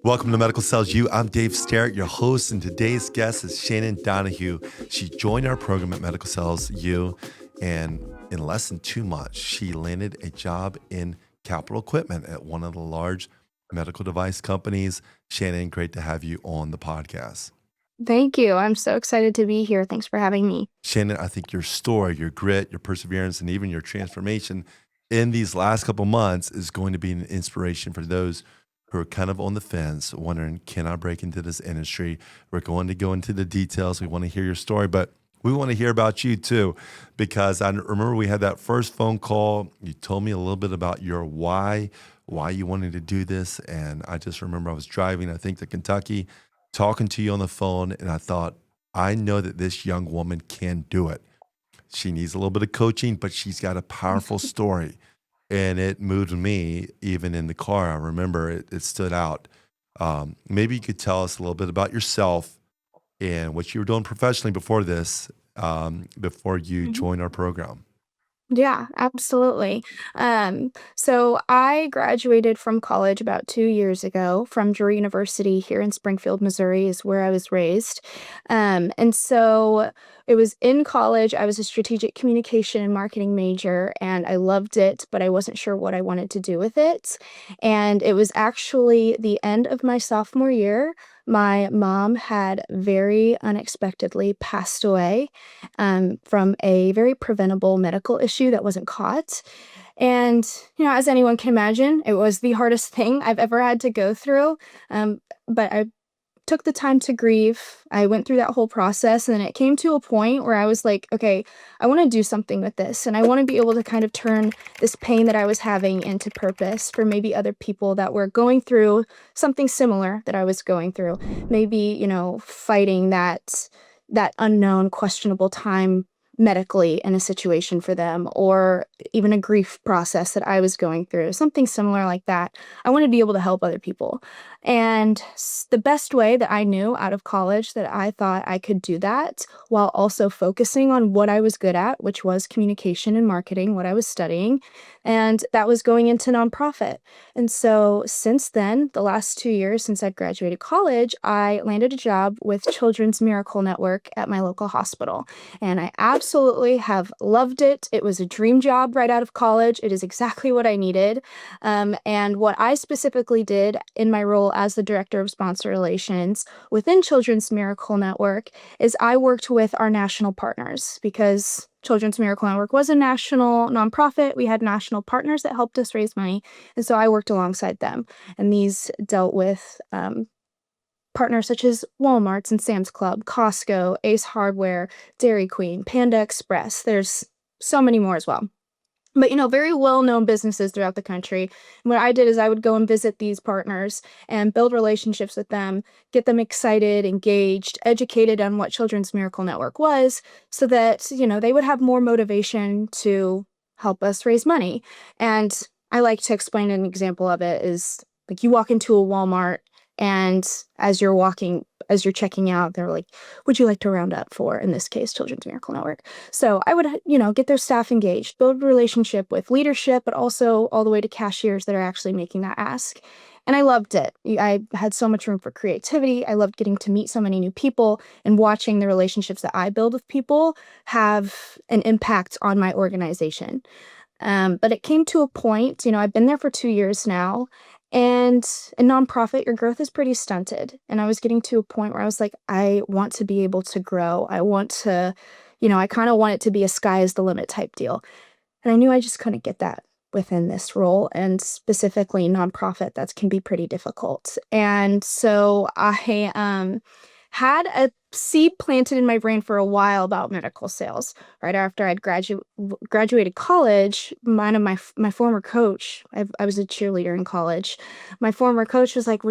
Welcome to Medical Sales U. I'm Dave Sterrett, your host, and today's guest is Shannon Donohue. She joined our program at Medical Sales U, and in less than 2 months, she landed a job in capital equipment at one of the large medical device companies. Shannon, great to have you on the podcast. Thank you. I'm so excited to be here. Thanks for having me. Shannon, I think your story, your grit, your perseverance, and even your transformation in these last couple months is going to be an inspiration for those who are kind of on the fence, wondering, can I break into this industry? We're going to go into the details. We want to hear your story, but we want to hear about you too, because I remember we had that first phone call. You told me a little bit about your why you wanted to do this. And I just remember I was driving, I think, to Kentucky, talking to you on the phone, and I thought, I know that this young woman can do it. She needs a little bit of coaching, but she's got a powerful story. And it moved me even in the car. I remember it stood out. Maybe you could tell us a little bit about yourself and what you were doing professionally before this, before you Mhm. joined our program. Yeah, absolutely. So I graduated from college about 2 years ago from Drury University here in Springfield, Missouri, is where I was raised. And so it was in college. I was a strategic communication and marketing major, and I loved it, but I wasn't sure what I wanted to do with it. And it was actually the end of my sophomore year. My mom had very unexpectedly passed away from a very preventable medical issue that wasn't caught. And, as anyone can imagine, it was the hardest thing I've ever had to go through. But I took the time to grieve. I went through that whole process, and then it came to a point where I was like, okay, I want to do something with this. And I want to be able to kind of turn this pain that I was having into purpose for maybe other people that were going through something similar that I was going through. Maybe, fighting that unknown, questionable time medically in a situation for them, or even a grief process that I was going through, something similar like that. I want to be able to help other people. And the best way that I knew out of college that I thought I could do that while also focusing on what I was good at, which was communication and marketing, what I was studying, and that was going into nonprofit. And so since then, the last 2 years since I'd graduated college, I landed a job with Children's Miracle Network at my local hospital. And I absolutely have loved it. It was a dream job right out of college. It is exactly what I needed. And what I specifically did in my role as the Director of Sponsor Relations within Children's Miracle Network is I worked with our national partners, because Children's Miracle Network was a national nonprofit. We had national partners that helped us raise money. And so I worked alongside them. And these dealt with partners such as Walmart's and Sam's Club, Costco, Ace Hardware, Dairy Queen, Panda Express. There's so many more as well. But, very well-known businesses throughout the country. And what I did is I would go and visit these partners and build relationships with them, get them excited, engaged, educated on what Children's Miracle Network was, so that, they would have more motivation to help us raise money. And I like to explain an example of it is like you walk into a Walmart, and as you're checking out, they're like, would you like to round up for, in this case, Children's Miracle Network? So I would, get their staff engaged, build a relationship with leadership, but also all the way to cashiers that are actually making that ask. And I loved it. I had so much room for creativity. I loved getting to meet so many new people and watching the relationships that I build with people have an impact on my organization. But it came to a point, I've been there for 2 years now, and in nonprofit, your growth is pretty stunted. And I was getting to a point where I was like, I want to be able to grow. I want to, I kind of want it to be a sky is the limit type deal. And I knew I just couldn't get that within this role, and specifically nonprofit, that can be pretty difficult. And so I had a seed planted in my brain for a while about medical sales. Right after I'd graduated college, one of my former coach, I was a cheerleader in college. My former coach was like,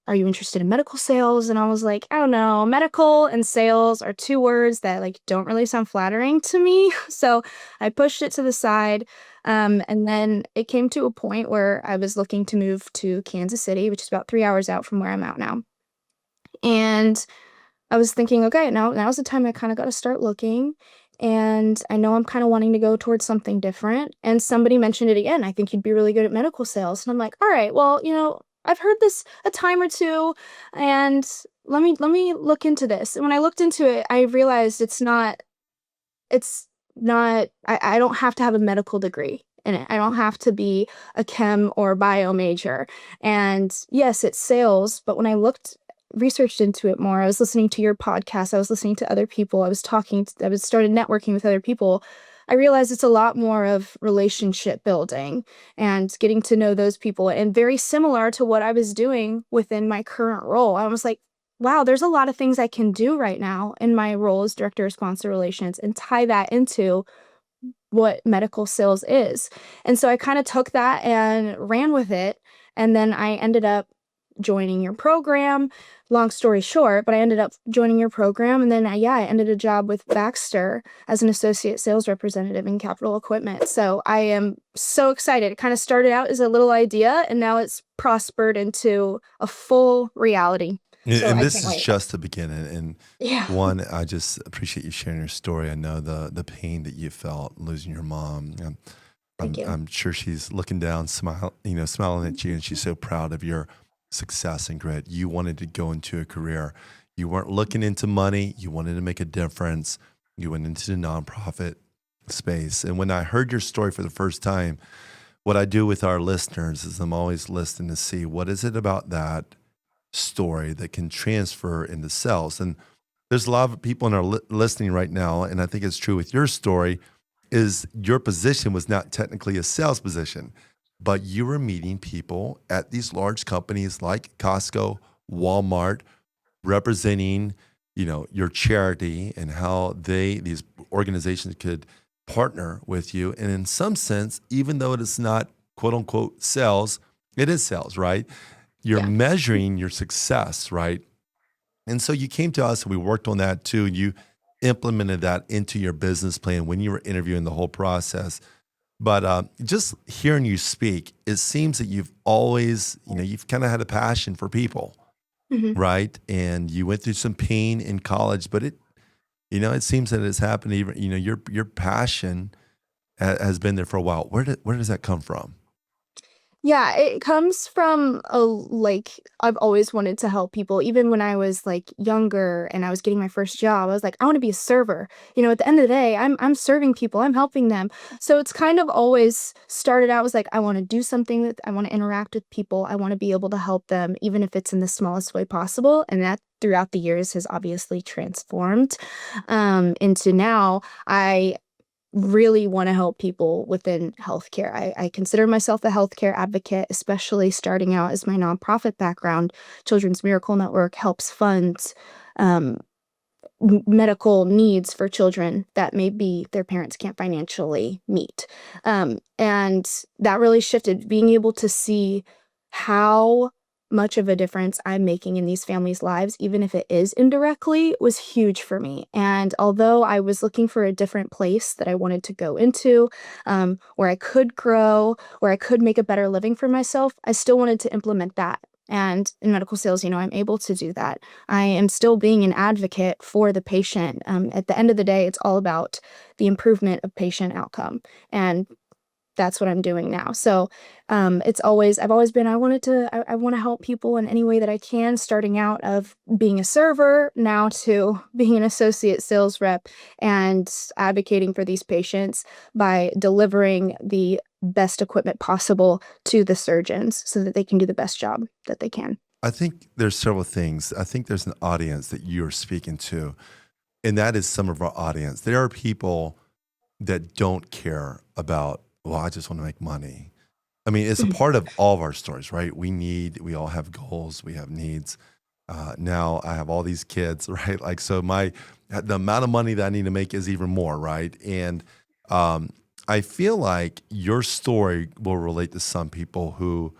"Are you interested in medical sales?" And I was like, "I don't know. Medical and sales are two words that don't really sound flattering to me." So I pushed it to the side. And then it came to a point where I was looking to move to Kansas City, which is about 3 hours out from where I'm at now. And I was thinking, okay, now's the time I kind of got to start looking. And I know I'm kind of wanting to go towards something different. And somebody mentioned it again. I think you'd be really good at medical sales. And I'm like, all right, well, I've heard this a time or two, and let me look into this. And when I looked into it, I realized it's not I don't have to have a medical degree in it. I don't have to be a chem or bio major. And yes, it's sales, but when I researched into it more, I was listening to your podcast, I was listening to other people, I was started networking with other people. I realized it's a lot more of relationship building and getting to know those people, and very similar to what I was doing within my current role. I was like, wow, there's a lot of things I can do right now in my role as director of sponsor relations and tie that into what medical sales is. And so I kind of took that and ran with it. And then I ended up joining your program. Long story short, but I ended up joining your program. And then I ended a job with Baxter as an associate sales representative in capital equipment. So I am so excited. It kind of started out as a little idea, and now it's prospered into a full reality. So And I this can't is wait. just the beginning. And Yeah. one, I just appreciate you sharing your story. I know the pain that you felt losing your mom. Thank you. I'm sure she's looking down, smiling at you, and she's so proud of your success and grit. You wanted to go into a career. You weren't looking into money. You wanted to make a difference. You went into the nonprofit space. And when I heard your story for the first time, what I do with our listeners is I'm always listening to see what is it about that story that can transfer into sales. And there's a lot of people in our listening right now, and I think it's true with your story, is your position was not technically a sales position, but you were meeting people at these large companies like Costco, Walmart, representing, your charity and how these organizations could partner with you. And in some sense, even though it is not quote unquote sales, it is sales, right? You're Yeah. measuring your success, right? And so you came to us and we worked on that too. And you implemented that into your business plan when you were interviewing the whole process. But just hearing you speak, it seems that you've always, you've kind of had a passion for people, Mhm. right? And you went through some pain in college, but it seems that it's happened even, your passion has been there for a while. Where does that come from? Yeah, it comes from I've always wanted to help people. Even when I was like younger and I was getting my first job, I was like, I want to be a server. At the end of the day, I'm serving people, I'm helping them. So it's kind of always started out as like I want to do something that I want to interact with people. I want to be able to help them, even if it's in the smallest way possible. And that throughout the years has obviously transformed into now. I really want to help people within healthcare. I consider myself a healthcare advocate, especially starting out as my nonprofit background. Children's Miracle Network helps fund um, medical needs for children that maybe their parents can't financially meet. And that really shifted, being able to see how much of a difference I'm making in these families' lives, even if it is indirectly, was huge for me. And although I was looking for a different place that I wanted to go into, where I could grow, where I could make a better living for myself, I still wanted to implement that. And in medical sales, I'm able to do that. I am still being an advocate for the patient. At the end of the day, it's all about the improvement of patient outcome. And that's what I'm doing now. So I've always been, I want to help people in any way that I can, starting out of being a server now to being an associate sales rep and advocating for these patients by delivering the best equipment possible to the surgeons so that they can do the best job that they can. I think there's several things. I think there's an audience that you're speaking to, and that is some of our audience. There are people that don't care about, well, I just want to make money. I mean, it's a Mhm. part of all of our stories, right? We all have goals, we have needs. Now I have all these kids, right? Like, so the amount of money that I need to make is even more, right? And um, I feel like your story will relate to some people who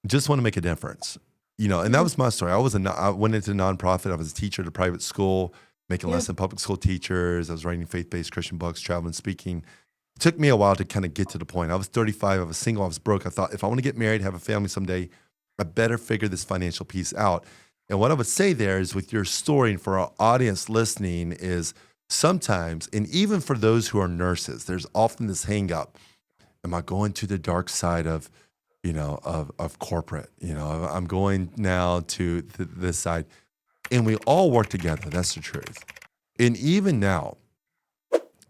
just want to make a difference, and that Mhm. was my story. I went into nonprofit. I was a teacher at a private school, making Yeah. less than public school teachers. I was writing faith-based Christian books, traveling, speaking. It took me a while to kind of get to the point. I was 35. I was single. I was broke. I thought if I want to get married, have a family someday, I better figure this financial piece out. And what I would say there is with your story and for our audience listening is sometimes, and even for those who are nurses, there's often this hang up. Am I going to the dark side of of corporate. I'm going now to this side, and we all work together. That's the truth. And even now,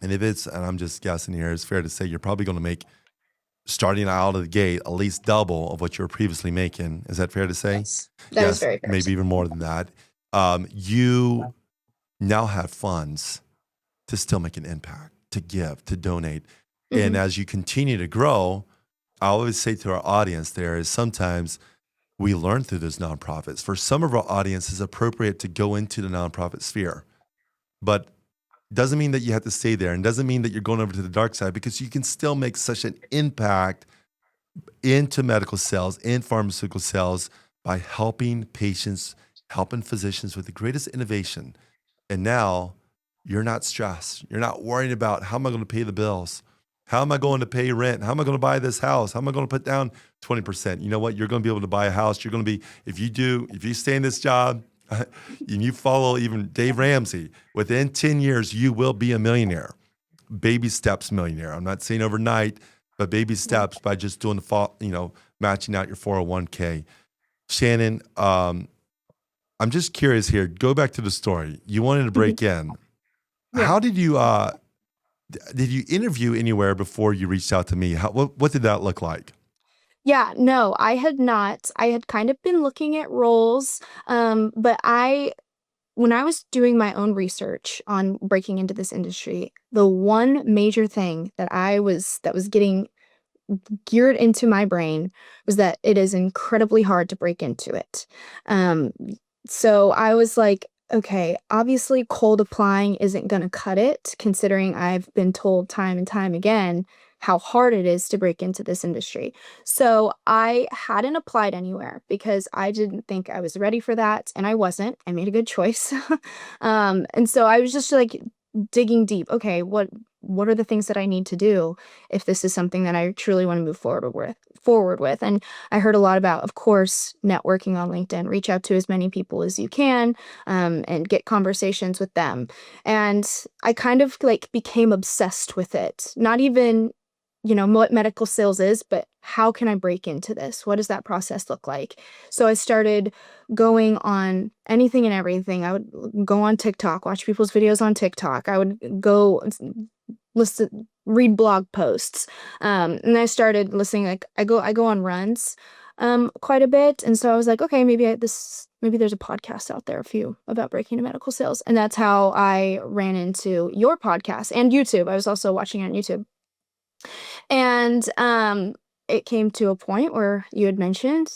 and I'm just guessing here, it's fair to say you're probably going to make, starting out of the gate, at least double of what you were previously making. Is that fair to say? Yes, that is Yes, very fair. maybe even more than that. You now have funds to still make an impact, to give, to donate. And Mhm. as you continue to grow, I always say to our audience there is sometimes we learn through those nonprofits. For some of our audience, it's appropriate to go into the nonprofit sphere, but doesn't mean that you have to stay there, and doesn't mean that you're going over to the dark side, because you can still make such an impact into medical sales, in pharmaceutical sales, by helping patients, helping physicians with the greatest innovation. And now you're not stressed. You're not worrying about, how am I going to pay the bills? How am I going to pay rent? How am I going to buy this house? How am I going to put down 20%? You know what? You're going to be able to buy a house. You're going to be, if you stay in this job and you follow even Dave Ramsey, within 10 years, you will be a millionaire. Baby steps millionaire. I'm not saying overnight, but baby steps by just doing matching out your 401k. Shannon, I'm just curious here. Go back to the story. You wanted to Mhm. break in. Yeah. How did you interview anywhere before you reached out to me? What did that look like? Yeah, no, I had not. I had kind of been looking at roles, but when I was doing my own research on breaking into this industry, the one major thing that was getting geared into my brain was that it is incredibly hard to break into it. Um, so I was like, okay, obviously cold applying isn't going to cut it, considering I've been told time and time again how hard it is to break into this industry. So I hadn't applied anywhere because I didn't think I was ready for that, and I wasn't. I made a good choice. And so I was just like digging deep. Okay, what are the things that I need to do if this is something that I truly want to move forward with. And I heard a lot about, of course, networking on LinkedIn. Reach out to as many people as you can, and get conversations with them. And I kind of like became obsessed with it. Not even, what medical sales is, but how can I break into this? What does that process look like? So I started going on anything and everything. I would go on TikTok, watch people's videos on TikTok. I would go listen, read blog posts. And I started listening, like I go on runs quite a bit. And so I was like, okay, maybe there's a podcast out there about breaking into medical sales. And that's how I ran into your podcast and YouTube. I was also watching it on YouTube. And it came to a point where you had mentioned,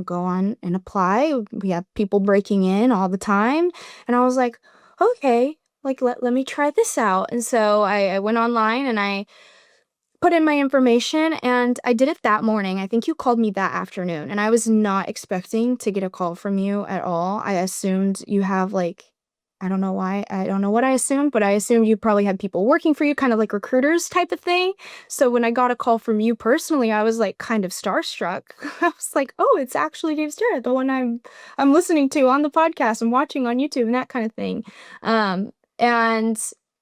go on and apply. We have people breaking in all the time. And I was like, okay, like let me try this out. And so I went online and I put in my information, and I did it that morning. I think you called me that afternoon, and I was not expecting to get a call from you at all. I assumed you have, like, I don't know why. I don't know what I assumed, but I assumed you probably had people working for you, kind of like recruiters type of thing. So when I got a call from you personally, I was like kind of starstruck. I was like, "Oh, it's actually Dave Sterrett, the one I'm listening to on the podcast and watching on YouTube and that kind of thing." And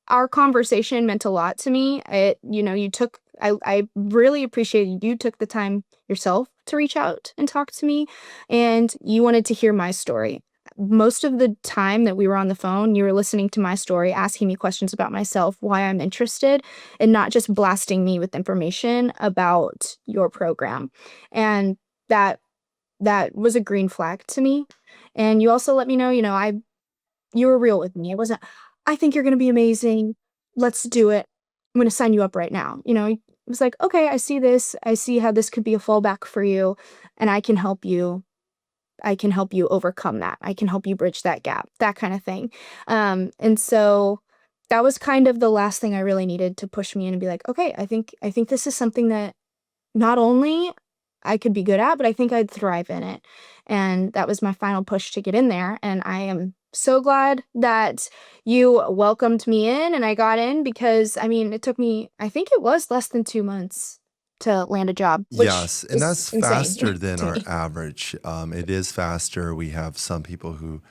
our conversation meant a lot to me. I really appreciated you took the time yourself to reach out and talk to me, and you wanted to hear my story. Most of the time that we were on the phone, you were listening to my story, asking me questions about myself, why I'm interested, and not just blasting me with information about your program. And that that was a green flag to me. And you also let me know, you were real with me. It wasn't, "I think you're gonna be amazing. Let's do it. I'm gonna sign you up right now." It was like, "Okay, I see this. I see how this could be a fallback for you, and I can help you. I can help you overcome that. I can help you bridge that gap," that kind of thing. And so that was kind of the last thing I really needed to push me in and be like, "Okay, I think this is something that not only I could be good at, but I think I'd thrive in it." And that was my final push to get in there. And I am so glad that you welcomed me in and I got in because I mean, it took me, I think it was less than 2 months to land a job, which Yes, and is that's insane faster than to our me. average. It is faster. We have some people who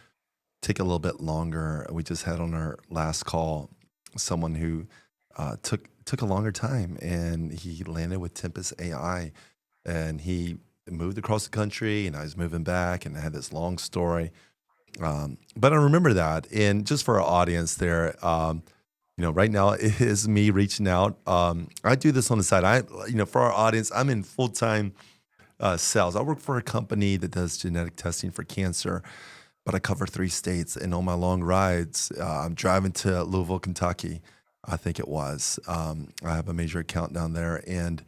take a little bit longer. We just had on our last call someone who took a longer time, and he landed with Tempest AI. and he moved across the country, and I was moving back, and I had this long story. But I remember that, and just for our audience there, right now it is me reaching out. I do this on the side. For our audience, I'm in full time sales. I work for a company that does genetic testing for cancer, but I cover 3 states. And on my long rides, I'm driving to Louisville, Kentucky, I think it was. I have a major account down there, and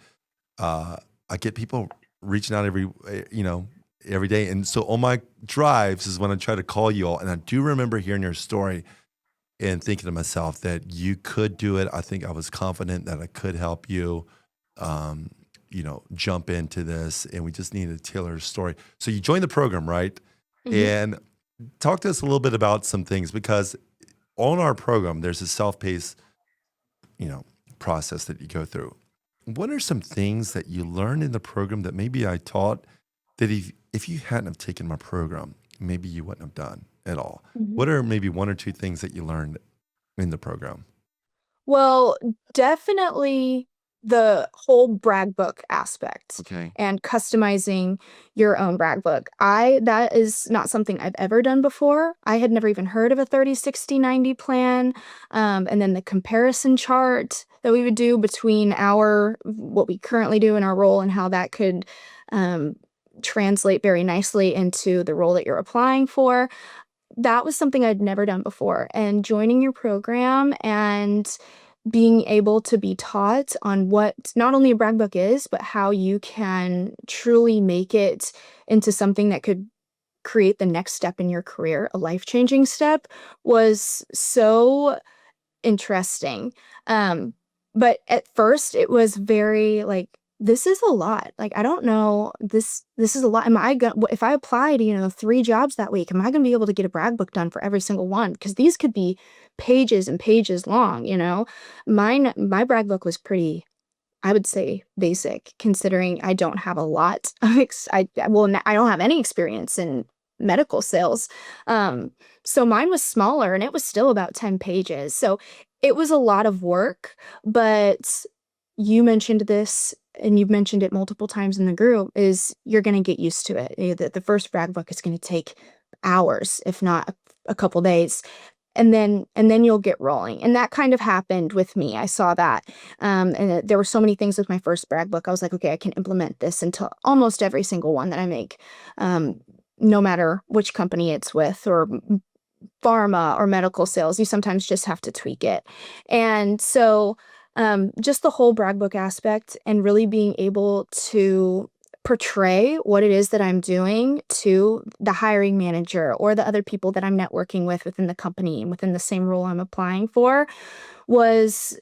uh, I get people reaching out every day. And so on my drives is when I try to call you all. And I do remember hearing your story and thinking to myself that you could do it. I think I was confident that I could help you, um, jump into this, and we just needed to tailor a story. So you joined the program, right? Mhm. And talk to us a little bit about some things, because on our program, there's a self-paced, you know, process that you go through. What are some things that you learned in the program that maybe I taught that if you hadn't have taken my program, maybe you wouldn't have done at all? Mhm. What are maybe 1 or 2 things that you learned in the program? Well, definitely the whole brag book aspect Okay. and customizing your own brag book. That is not something I've ever done before. I had never even heard of a 30, 60, 90 plan. And then the comparison chart that we would do between what we currently do in our role and how that could um, translate very nicely into the role that you're applying for. That was something I'd never done before, and joining your program and being able to be taught on what not only a brag book is, but how you can truly make it into something that could create the next step in your career, a life-changing step, was so interesting. Um, but at first it was very like, this is a lot. Like, I don't know, this is a lot. Am I gonna if I applied, 3 jobs that week, am I gonna be able to get a brag book done for every single one? Because these could be pages and pages long, you know? My brag book was pretty, I would say, basic, considering I don't have a lot of I don't have any experience in medical sales. So mine was smaller, and it was still about 10 pages. So it was a lot of work, but you mentioned this, and you've mentioned it multiple times in the group, is you're going to get used to it. The first brag book is going to take hours, if not a couple days, and then you'll get rolling. And that kind of happened with me. I saw that. There were so many things with my first brag book. I was like, okay, I can implement this into almost every single one that I make. No matter which company it's with, or pharma or medical sales, you sometimes just have to tweak it. And so, just the whole brag book aspect and really being able to portray what it is that I'm doing to the hiring manager or the other people that I'm networking with within the company and within the same role I'm applying for was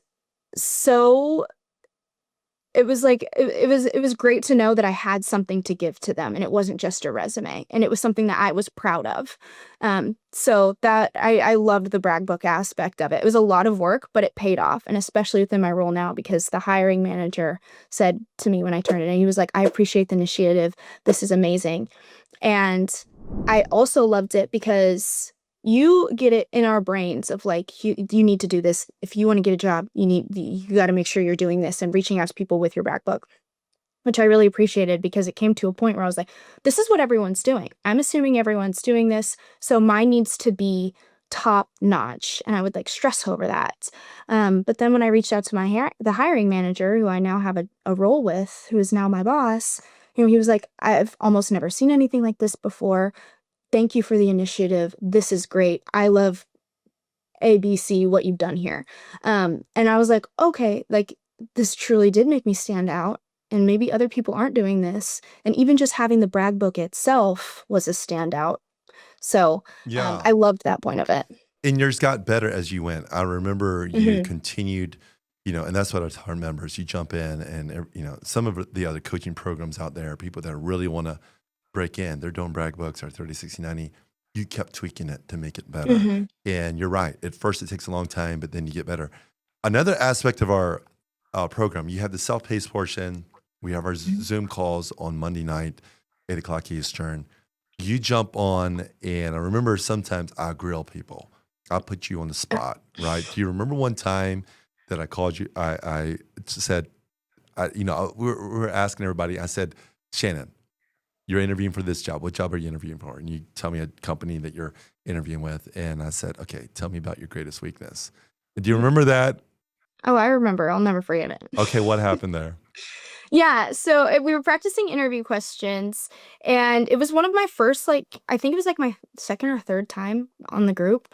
so it was like it was great to know that I had something to give to them, and it wasn't just a resume, and it was something that I was proud of. So that I loved the brag book aspect of it. It was a lot of work, but it paid off, and especially within my role now, because the hiring manager said to me when I turned it in, he was like, "I appreciate the initiative. This is amazing." And I also loved it because you get it in our brains of like, you need to do this. If you want to get a job, you got to make sure you're doing this and reaching out to people with your brag book, which I really appreciated, because it came to a point where I was like, this is what everyone's doing. I'm assuming everyone's doing this, so mine needs to be top notch, and I would like stress over that. But then when I reached out to the hiring manager, who I now have a role with, who is now my boss, he was like, I've almost never seen anything like this before. Thank you for the initiative. This is great. I love ABC, what you've done here. And I was like, okay, like, this truly did make me stand out. And maybe other people aren't doing this. And even just having the brag book itself was a standout. So Yeah. I loved that point of it. And yours got better as you went. I remember you Hmm. continued, and that's what I tell our members. You jump in, and some of the other coaching programs out there, people that really want to break in, they're doing brag books or 30, 60, 90. You kept tweaking it to make it better. Hmm. And you're right. At first, it takes a long time, but then you get better. Another aspect of our program, you have the self-paced portion. We have our Zoom calls on Monday night, 8 o'clock Eastern. You jump on, and I remember sometimes I grill people. I put you on the spot, right? Do you remember one time that I called you? I said, we're asking everybody. I said, Shannon, you're interviewing for this job. What job are you interviewing for? And you tell me a company that you're interviewing with. And I said, okay, tell me about your greatest weakness. Do you remember that? Oh, I remember. I'll never forget it. Okay, what happened there? Yeah, so we were practicing interview questions, and it was one of my first, like, I think it was like my second or third time on the group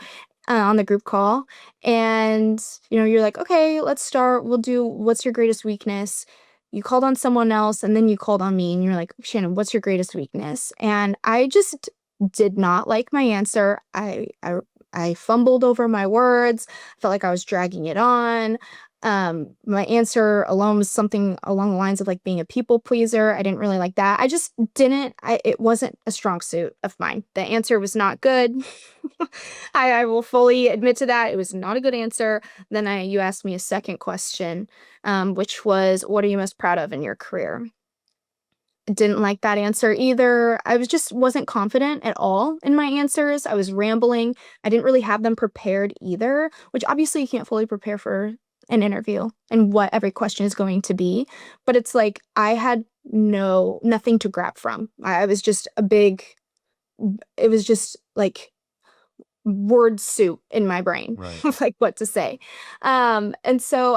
call. And, you're like, okay, let's start. We'll do what's your greatest weakness? You called on someone else, and then you called on me, and you're like, Shannon, what's your greatest weakness? And I just did not like my answer. I fumbled over my words, felt like I was dragging it on. My answer alone was something along the lines of like being a people pleaser. I didn't really like that. I just didn't, it wasn't a strong suit of mine. The answer was not good. I will fully admit to that. It was not a good answer. Then you asked me a second question, which was, what are you most proud of in your career? Didn't like that answer either. I wasn't confident at all in my answers. I was rambling. I didn't really have them prepared either, which obviously you can't fully prepare for an interview and what every question is going to be. But it's like I had nothing to grab from. I was just it was just like word soup in my brain Right. of like what to say. And so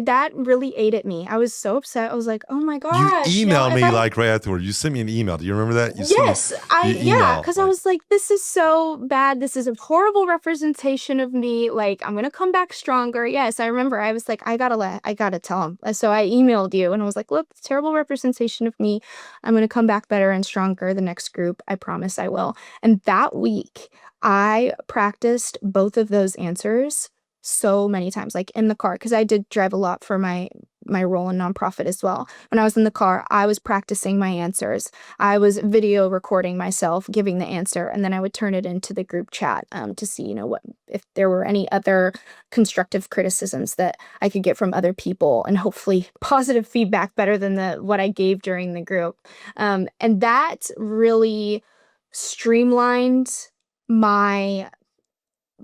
that really ate at me. I was so upset. I was like, oh my You gosh, emailed if me I like right afterward. You sent me an email. Do you remember that? You sent me yes, your yeah, email. because I Like, was like, this is so bad. This is a horrible representation of me. Like, I'm gonna come back stronger. Yes, I remember. I was like, I gotta tell him. So I emailed you and I was like, look, it's a terrible representation of me. I'm gonna come back better and stronger the next group. I promise I will. And that week, I practiced both of those answers so many times, like in the car, because I did drive a lot for my role in nonprofit as well. When I was in the car, I was practicing my answers. I was video recording myself giving the answer, and then I would turn it into the group chat to see, what if there were any other constructive criticisms that I could get from other people, and hopefully positive feedback better than what I gave during the group. And that really streamlined my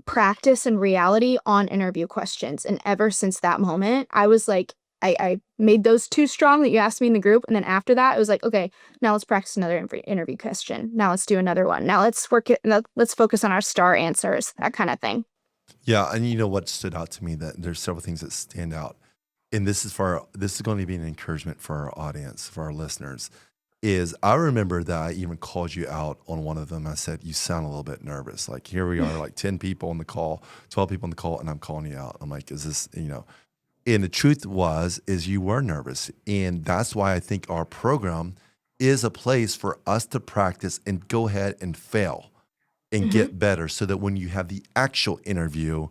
practice and reality on interview questions. And ever since that moment, I was like, I made those two strong that you asked me in the group. And then after that, it was like, okay, now let's practice another interview question. Now let's do another one. Now let's focus on our star answers, that kind of thing. yeah, and you know what stood out to me, that there's several things that stand out. And this is going to be an encouragement for our audience, for our listeners. Is I remember that I even called you out on one of them. I said, you sound a little bit nervous. Like, here we are, like 10 people on the call, 12 people on the call, and I'm calling you out. I'm like, is this, and the truth is you were nervous. And that's why I think our program is a place for us to practice and go ahead and fail and Hmm. get better, so that when you have the actual interview,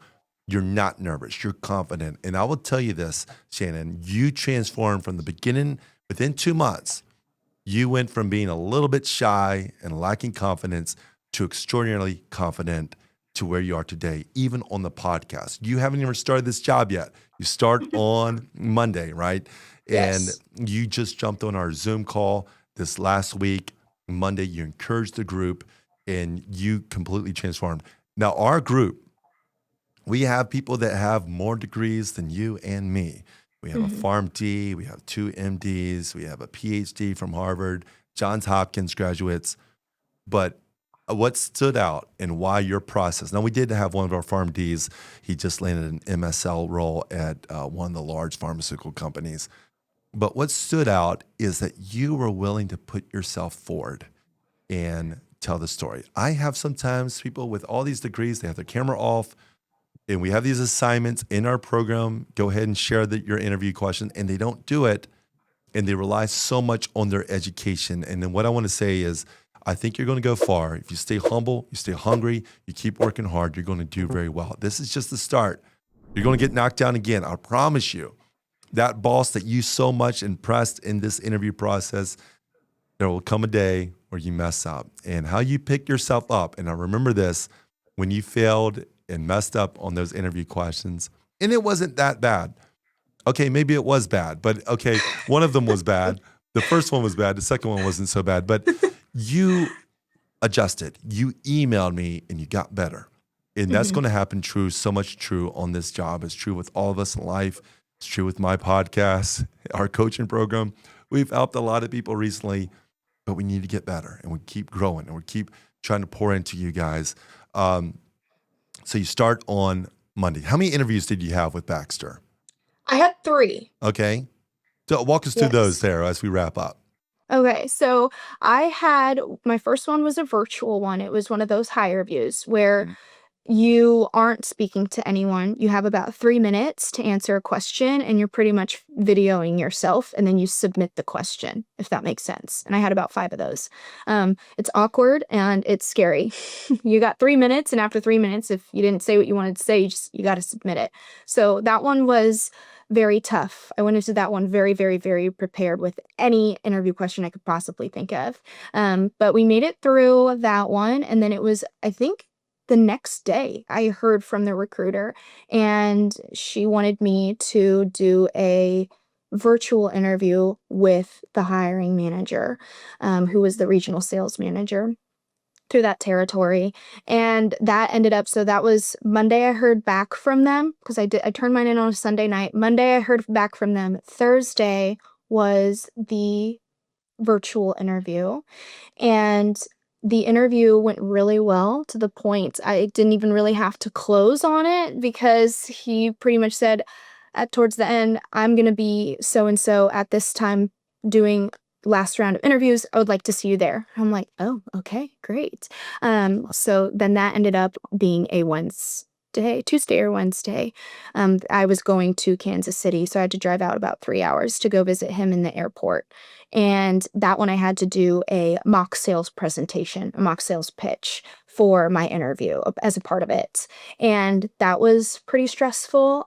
you're not nervous, you're confident. And I will tell you this, Shannon, you transformed from the beginning. Within 2 months, you went from being a little bit shy and lacking confidence to extraordinarily confident to where you are today, even on the podcast. You haven't even started this job yet. You start on Monday, right? And Yes. you just jumped on our Zoom call this last week. Monday, you encouraged the group and you completely transformed. Now, our group, we have people that have more degrees than you and me. We have a Hmm. PharmD, we have 2 MDs, we have a PhD from Harvard, Johns Hopkins graduates. But what stood out and why your process? Now, we did have one of our PharmDs. He just landed an MSL role at one of the large pharmaceutical companies. But what stood out is that you were willing to put yourself forward and tell the story. I have sometimes people with all these degrees, they have their camera off, and we have these assignments in our program. Go ahead and share your interview question, and they don't do it, and they rely so much on their education. And then what I want to say is, I think you're going to go far. If you stay humble, you stay hungry, you keep working hard, you're going to do very well. This is just the start. You're going to get knocked down again. I promise you. That boss that you so much impressed in this interview process, there will come a day where you mess up. And how you pick yourself up. And I remember this, when you failed and messed up on those interview questions, and it wasn't that bad. Okay, maybe it was bad, but okay, one of them was bad. The first one was bad. The second one wasn't so bad, but you adjusted. You emailed me and you got better. And that's Hmm. going to happen so much true on this job. It's true with all of us in life. It's true with my podcast, our coaching program. We've helped a lot of people recently, but we need to get better, and we keep growing, and we keep trying to pour into you guys. So you start on Monday. How many interviews did you have with Baxter? I had 3. Okay. So walk us through those, Sarah, as we wrap up. Okay, so my first one was a virtual one. It was one of those HireVues where you aren't speaking to anyone. You have about 3 minutes to answer a question, and you're pretty much videoing yourself, and then you submit the question, if that makes sense. And I had about 5 of those. It's awkward and it's scary. You got 3 minutes, and after 3 minutes, if you didn't say what you wanted to say, you got to submit it. So that one was very tough. I went into that one very, very, very prepared with any interview question I could possibly think of. But we made it through that one, and then it was, I think, the next day I heard from the recruiter, and she wanted me to do a virtual interview with the hiring manager, who was the regional sales manager through that territory. And that ended up, so that was Monday I heard back from them, because I turned mine in on a Sunday night. Monday I heard back from them. Thursday was the virtual interview, and the interview went really well, to the point I didn't even really have to close on it, because he pretty much said towards the end, I'm going to be so-and-so at this time doing last round of interviews. I would like to see you there. I'm like, oh, okay, great. So then that ended up being a Tuesday or Wednesday. I was going to Kansas City, so I had to drive out about 3 hours to go visit him in the airport. And that one I had to do a mock sales presentation, a mock sales pitch for my interview as a part of it. And that was pretty stressful.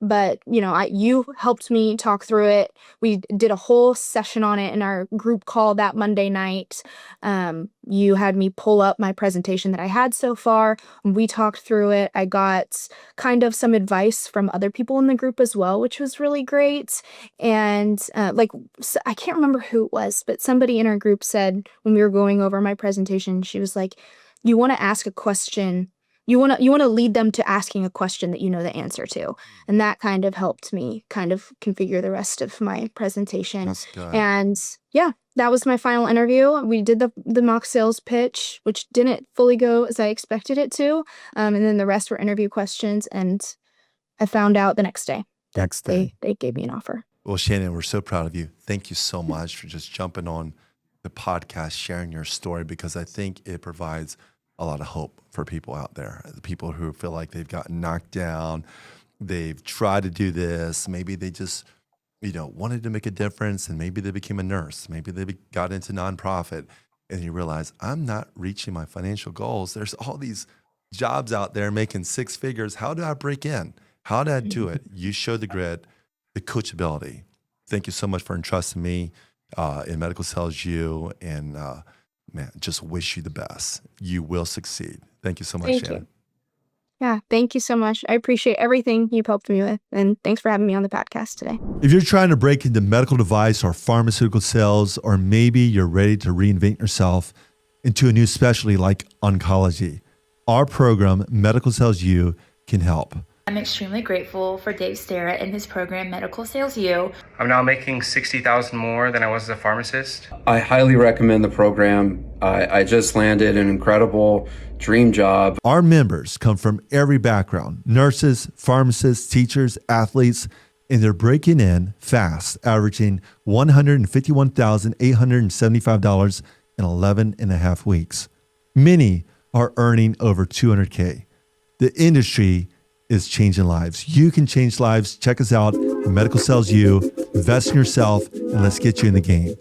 But you helped me talk through it. We did a whole session on it in our group call that Monday night. You had me pull up my presentation that I had so far. We talked through it. I got kind of some advice from other people in the group as well, which was really great. And I can't remember who it was, but somebody in our group said when we were going over my presentation, she was like, you want to ask a question. You want to lead them to asking a question that you know the answer to. And that kind of helped me kind of configure the rest of my presentation. That's good. And yeah, that was my final interview. We did the mock sales pitch, which didn't fully go as I expected it to. And then the rest were interview questions. And I found out the next day that they gave me an offer. Well, Shannon, we're so proud of you. Thank you so much for just jumping on the podcast, sharing your story, because I think it provides a lot of hope for people out there, the people who feel like they've gotten knocked down. They've tried to do this. Maybe they just, wanted to make a difference, and maybe they became a nurse. Maybe they got into nonprofit, and you realize, I'm not reaching my financial goals. There's all these jobs out there making 6 figures. How do I break in? How do I do it? You show the grit, the coachability. Thank you so much for entrusting me in Medical Sales U, and man, just wish you the best. You will succeed. Thank you so much, Shannon. Yeah, thank you so much. I appreciate everything you've helped me with, and thanks for having me on the podcast today. If you're trying to break into medical device or pharmaceutical sales, or maybe you're ready to reinvent yourself into a new specialty like oncology, our program, Medical Sales U, can help. I'm extremely grateful for Dave Sterrett and his program, Medical Sales U. I'm now making $60,000 more than I was as a pharmacist. I highly recommend the program. I just landed an incredible dream job. Our members come from every background: nurses, pharmacists, teachers, athletes, and they're breaking in fast, averaging $151,875 in 11 and a half weeks. Many are earning over $200K. The industry is changing lives. You can change lives. Check us out at Medical Sales U. Invest in yourself, and let's get you in the game.